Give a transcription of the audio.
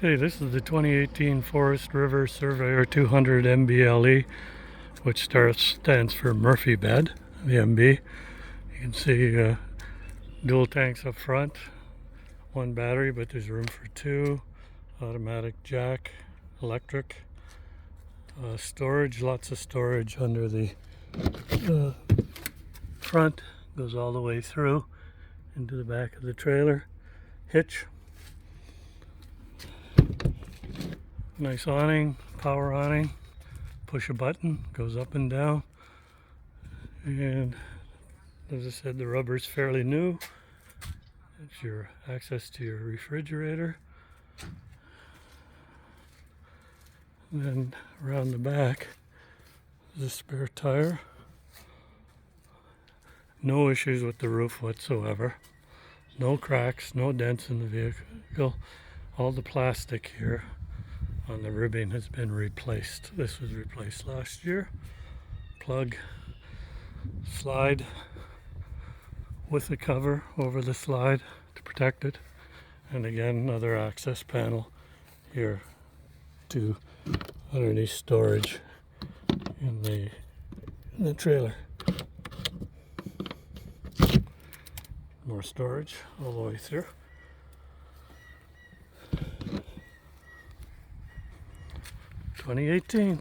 Okay, this is the 2018 Forest River Surveyor 200 MBLE, which stands for Murphy bed, the MB. You can see dual tanks up front, one battery, but there's room for two, automatic jack, electric, storage, lots of storage under the front, goes all the way through into the back of the trailer, hitch. Nice awning, power awning, push a button, goes up and down. And as I said, the rubber's fairly new. It's your access to your refrigerator. And then around the back is a spare tire. No issues with the roof whatsoever. No cracks, no dents in the vehicle. All the plastic here on the ribbing has been replaced. This was replaced last year. Plug, slide with the cover over the slide to protect it. And again, another access panel here to underneath storage in the trailer. More storage all the way through. 2018.